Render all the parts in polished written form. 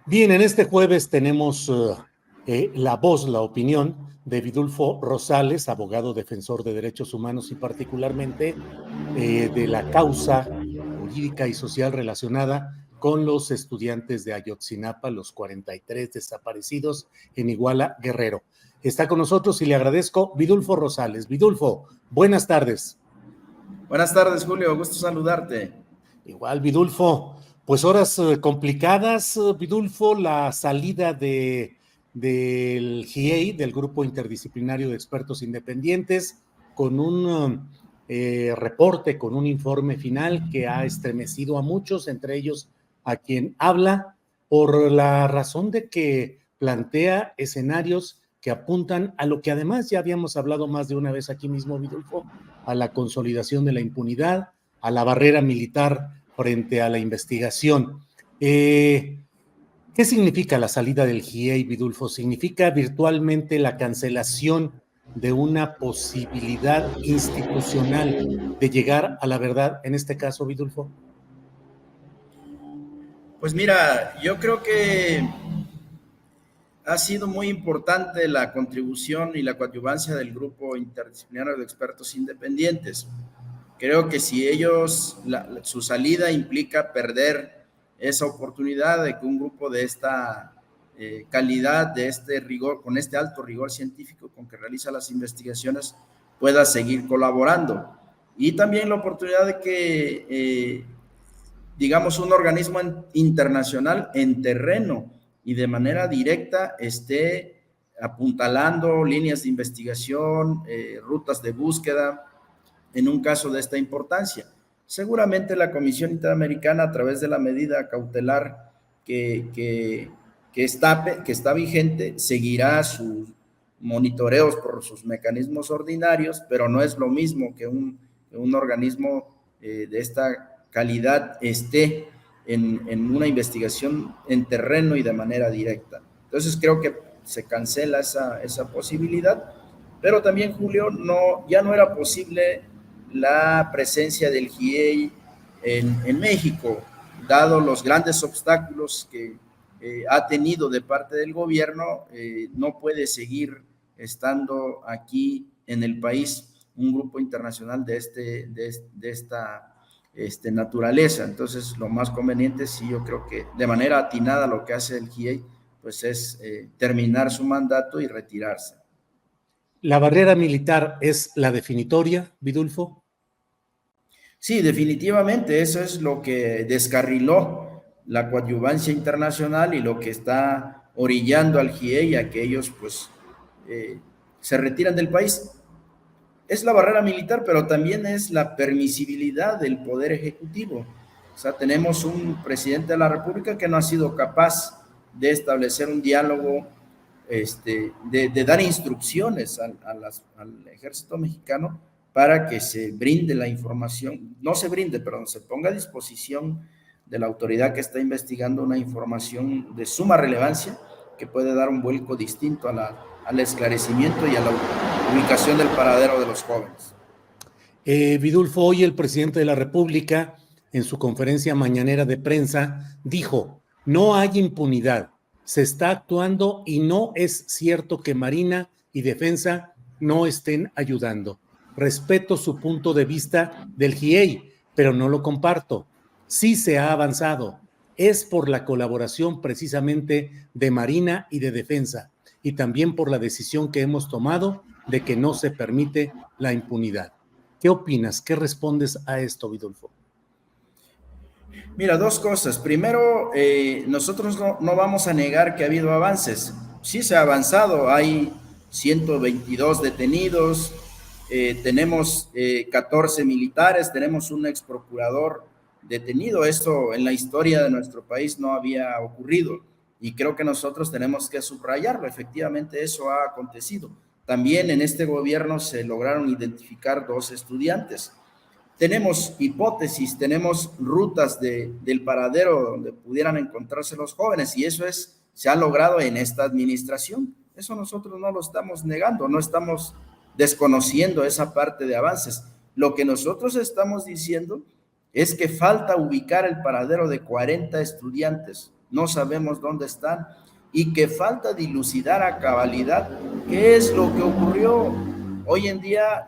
Bien, en este jueves tenemos la voz, la opinión de Vidulfo Rosales, abogado defensor de derechos humanos y particularmente de la causa jurídica y social relacionada con los estudiantes de Ayotzinapa, los 43 desaparecidos en Iguala, Guerrero. Está con nosotros y le agradezco Vidulfo Rosales. Vidulfo, buenas tardes. Buenas tardes, Julio, gusto saludarte. Igual, Vidulfo, pues horas complicadas, Vidulfo, la salida del GIEI, del Grupo Interdisciplinario de Expertos Independientes, con un reporte, con un informe final que ha estremecido a muchos, entre ellos a quien habla, por la razón de que plantea escenarios que apuntan a lo que además ya habíamos hablado más de una vez aquí mismo, Vidulfo, a la consolidación de la impunidad, a la barrera militar frente a la investigación. ¿Qué significa la salida del GIEI, Vidulfo? ¿Significa virtualmente la cancelación de una posibilidad institucional de llegar a la verdad en este caso, Vidulfo? Pues mira, yo creo que ha sido muy importante la contribución y la coadyuvancia del Grupo Interdisciplinario de Expertos Independientes. Creo que si su salida implica perder esa oportunidad de que un grupo de esta calidad, de este rigor, con este alto rigor científico con que realiza las investigaciones, pueda seguir colaborando. Y también la oportunidad de que, digamos, un organismo internacional en terreno y de manera directa esté apuntalando líneas de investigación, rutas de búsqueda, en un caso de esta importancia. Seguramente la Comisión Interamericana, a través de la medida cautelar que está vigente, seguirá sus monitoreos por sus mecanismos ordinarios, pero no es lo mismo que un organismo de esta calidad esté en una investigación en terreno y de manera directa. Entonces creo que se cancela esa posibilidad, pero también, Julio, ya no era posible la presencia del GIEI en México, dado los grandes obstáculos que ha tenido de parte del gobierno. No puede seguir estando aquí en el país un grupo internacional de esta naturaleza. Entonces, lo más conveniente, sí, yo creo que de manera atinada lo que hace el GIEI, pues es terminar su mandato y retirarse. ¿La barrera militar es la definitoria, Vidulfo? Sí, definitivamente, eso es lo que descarriló la coadyuvancia internacional y lo que está orillando al GIEI a que ellos pues se retiran del país. Es la barrera militar, pero también es la permisibilidad del Poder Ejecutivo. O sea, tenemos un presidente de la República que no ha sido capaz de establecer un diálogo, de dar instrucciones al ejército mexicano para que se brinde la información, no se brinde, perdón, se ponga a disposición de la autoridad que está investigando una información de suma relevancia que puede dar un vuelco distinto al esclarecimiento y a la ubicación del paradero de los jóvenes. Vidulfo, hoy el presidente de la República, en su conferencia mañanera de prensa, dijo: no hay impunidad, se está actuando y no es cierto que Marina y Defensa no estén ayudando. Respeto su punto de vista del GIEI, pero no lo comparto. Sí se ha avanzado. Es por la colaboración precisamente de Marina y de Defensa, y también por la decisión que hemos tomado de que no se permite la impunidad. ¿Qué opinas? ¿Qué respondes a esto, Vidulfo? Mira, dos cosas. Primero, nosotros no vamos a negar que ha habido avances. Sí se ha avanzado, hay 122 detenidos, tenemos 14 militares, tenemos un ex procurador detenido. Esto en la historia de nuestro país no había ocurrido y creo que nosotros tenemos que subrayarlo. Efectivamente, eso ha acontecido. También en este gobierno se lograron identificar 2 estudiantes. Tenemos hipótesis, tenemos rutas del paradero donde pudieran encontrarse los jóvenes y eso se ha logrado en esta administración. Eso nosotros no lo estamos negando, no estamos desconociendo esa parte de avances. Lo que nosotros estamos diciendo es que falta ubicar el paradero de 40 estudiantes no sabemos dónde están, y que falta dilucidar a cabalidad qué es lo que ocurrió. Hoy en día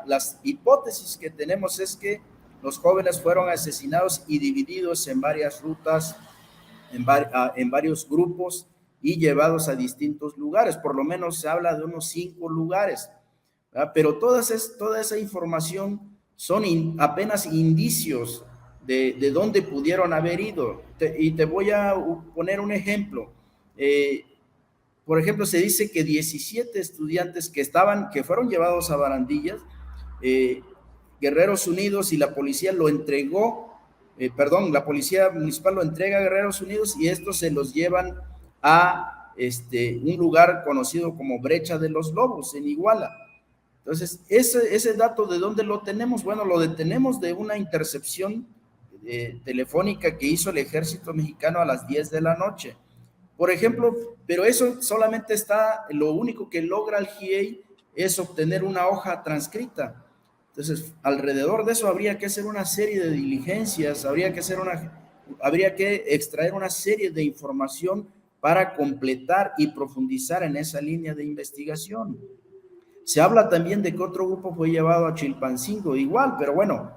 las hipótesis que tenemos es que los jóvenes fueron asesinados y divididos en varias rutas, en varios grupos y llevados a distintos lugares. Por lo menos se habla de unos 5 lugares, ¿verdad? Pero toda esa información son apenas indicios de dónde pudieron haber ido. Y te voy a poner un ejemplo. Por ejemplo, se dice que 17 estudiantes que fueron llevados a Barandillas, Guerreros Unidos y la policía lo entregó, la policía municipal lo entrega a Guerreros Unidos y estos se los llevan a un lugar conocido como Brecha de los Lobos, en Iguala. Entonces, ese dato, ¿de dónde lo tenemos? Bueno, lo detenemos de una intercepción telefónica que hizo el ejército mexicano a las 10 de la noche. Por ejemplo, pero eso solamente lo único que logra el GIEI es obtener una hoja transcrita. Entonces, alrededor de eso habría que hacer una serie de diligencias, habría que extraer una serie de información para completar y profundizar en esa línea de investigación. Se habla también de que otro grupo fue llevado a Chilpancingo, igual, pero bueno,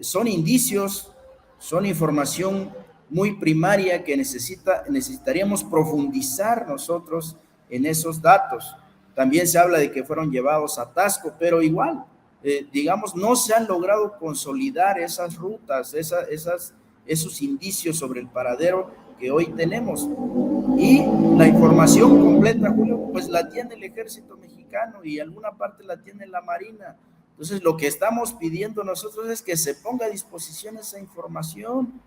son indicios, son información muy primaria que necesitaríamos profundizar nosotros en esos datos. También se habla de que fueron llevados a Tasco, pero igual, digamos, no se han logrado consolidar esas rutas, esos indicios sobre el paradero que hoy tenemos. Y la información completa, Julio, pues la tiene el ejército mexicano y alguna parte la tiene la Marina. Entonces, lo que estamos pidiendo nosotros es que se ponga a disposición esa información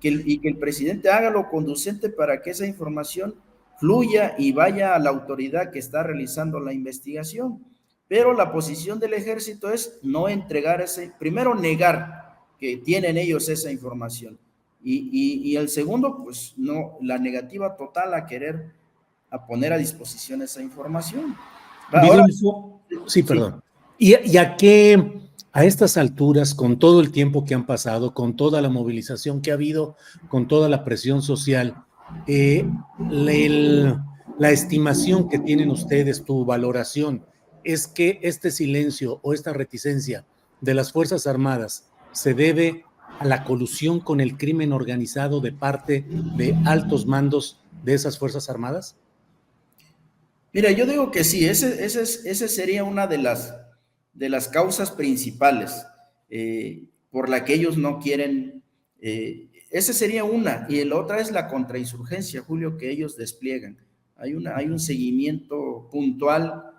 y que el presidente haga lo conducente para que esa información fluya y vaya a la autoridad que está realizando la investigación. Pero la posición del ejército es no entregar primero negar que tienen ellos esa información. Y el segundo, pues no, la negativa total a poner a disposición esa información. Ahora, sí, perdón. Sí. ¿Y a estas alturas, con todo el tiempo que han pasado, con toda la movilización que ha habido, con toda la presión social, la estimación que tienen ustedes, tu valoración, es que este silencio o esta reticencia de las Fuerzas Armadas se debe a la colusión con el crimen organizado de parte de altos mandos de esas Fuerzas Armadas? Mira, yo digo que sí, ese sería una de las causas principales por la que ellos no quieren, esa sería una, y la otra es la contrainsurgencia, Julio, que ellos despliegan. Hay un seguimiento puntual,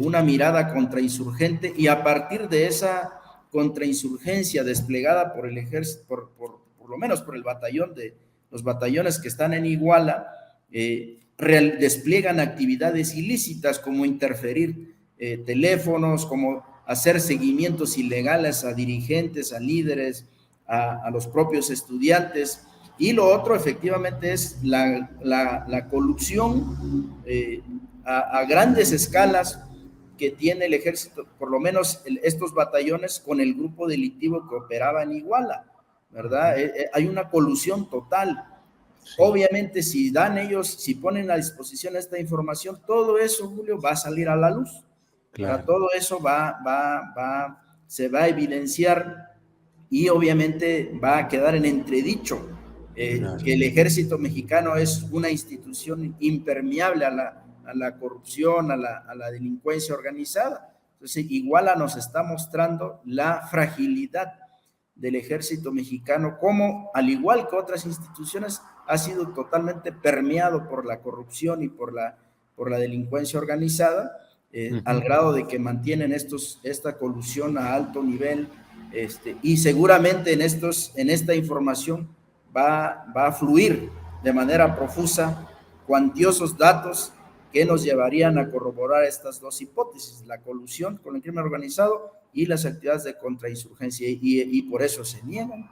una mirada contrainsurgente, y a partir de esa contrainsurgencia desplegada por el ejército, por lo menos por los batallones que están en Iguala, despliegan actividades ilícitas como interferir teléfonos, como hacer seguimientos ilegales a dirigentes, a líderes, a los propios estudiantes. Y lo otro efectivamente es la corrupción a grandes escalas que tiene el ejército, por lo menos estos batallones, con el grupo delictivo que operaba en Iguala, ¿verdad? Hay una colusión total. Sí. Obviamente, si ponen a disposición esta información, todo eso, Julio, va a salir a la luz. Claro. Todo eso se va a evidenciar y obviamente va a quedar en entredicho claro. Que el ejército mexicano es una institución impermeable a la corrupción, a la delincuencia organizada. Entonces, Iguala nos está mostrando la fragilidad del ejército mexicano, como al igual que otras instituciones, ha sido totalmente permeado por la corrupción y por la delincuencia organizada, al grado de que mantienen esta colusión a alto nivel, y seguramente en esta información va a fluir de manera profusa cuantiosos datos que nos llevarían a corroborar estas dos hipótesis, la colusión con el crimen organizado y las actividades de contrainsurgencia, y por eso se niegan.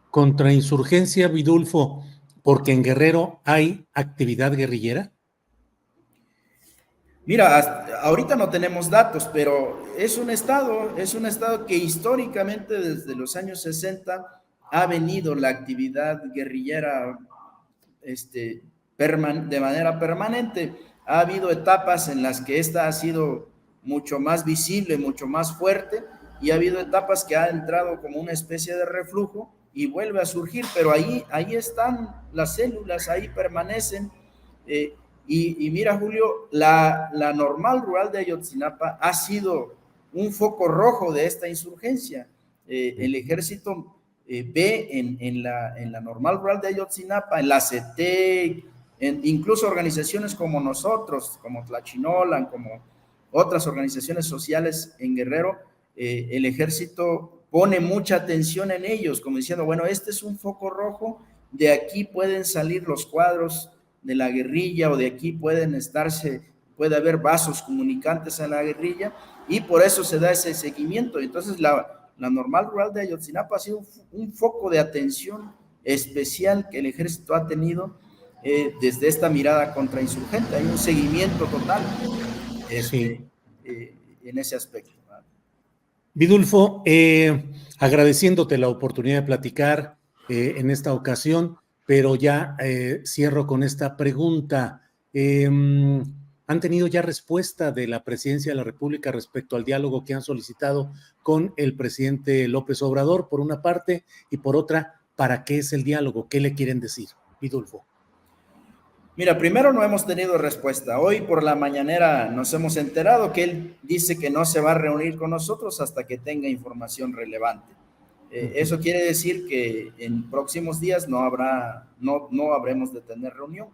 Contrainsurgencia, Vidulfo, porque en Guerrero hay actividad guerrillera. Mira, ahorita no tenemos datos, pero es un estado que históricamente desde los años 60 ha venido la actividad guerrillera de manera permanente. Ha habido etapas en las que esta ha sido mucho más visible, mucho más fuerte, y ha habido etapas que ha entrado como una especie de reflujo y vuelve a surgir, pero ahí están las células, ahí permanecen. Y mira, Julio, la normal rural de Ayotzinapa ha sido un foco rojo de esta insurgencia. El ejército ve en la normal rural de Ayotzinapa, en la CETEC, incluso organizaciones como nosotros, como Tlachinolan, como otras organizaciones sociales en Guerrero, el ejército pone mucha atención en ellos, como diciendo, bueno, este es un foco rojo, de aquí pueden salir los cuadros de la guerrilla, o de aquí puede haber vasos comunicantes a la guerrilla, y por eso se da ese seguimiento. Entonces la normal rural de Ayotzinapa ha sido un foco de atención especial que el ejército ha tenido desde esta mirada contrainsurgente. Hay un seguimiento total en ese aspecto. Vidulfo, agradeciéndote la oportunidad de platicar en esta ocasión, pero ya cierro con esta pregunta. ¿Han tenido ya respuesta de la Presidencia de la República respecto al diálogo que han solicitado con el presidente López Obrador, por una parte, y por otra, para qué es el diálogo? ¿Qué le quieren decir? Vidulfo. Mira, primero no hemos tenido respuesta. Hoy por la mañanera nos hemos enterado que él dice que no se va a reunir con nosotros hasta que tenga información relevante. Eso quiere decir que en próximos días no habremos de tener reunión.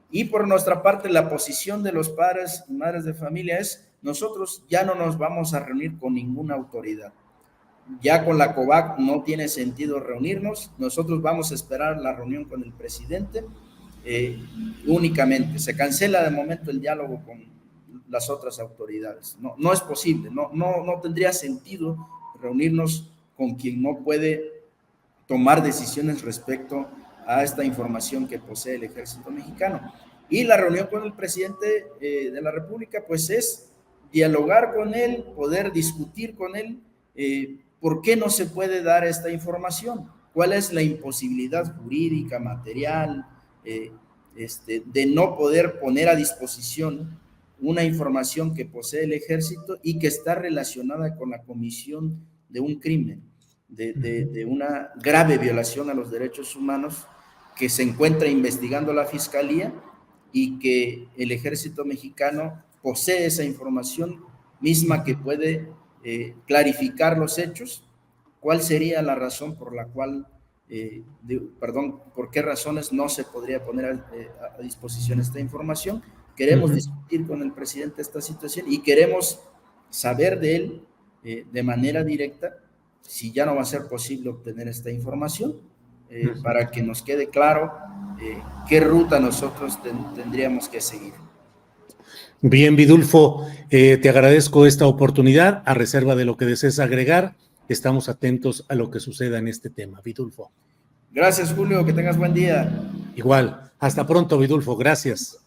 Y por nuestra parte, la posición de los padres y madres de familia es: nosotros ya no nos vamos a reunir con ninguna autoridad. Ya con la COVAC no tiene sentido reunirnos. Nosotros vamos a esperar la reunión con el presidente. Únicamente se cancela de momento el diálogo con las otras autoridades. No es posible, no tendría sentido reunirnos con quien no puede tomar decisiones respecto a esta información que posee el ejército mexicano. Y la reunión con el presidente de la República, pues, es dialogar con él, poder discutir con él por qué no se puede dar esta información, cuál es la imposibilidad jurídica, material, de no poder poner a disposición una información que posee el ejército y que está relacionada con la comisión de un crimen, de una grave violación a los derechos humanos que se encuentra investigando la Fiscalía, y que el ejército mexicano posee esa información misma que puede clarificar los hechos. ¿Cuál sería la razón por la cual por qué razones no se podría poner a disposición esta información? Queremos discutir con el presidente esta situación y queremos saber de él de manera directa si ya no va a ser posible obtener esta información, para que nos quede claro qué ruta nosotros tendríamos que seguir. Bien, Vidulfo, te agradezco esta oportunidad. A reserva de lo que desees agregar, estamos atentos a lo que suceda en este tema. Vidulfo. Gracias, Julio, que tengas buen día. Igual, hasta pronto, Vidulfo, gracias.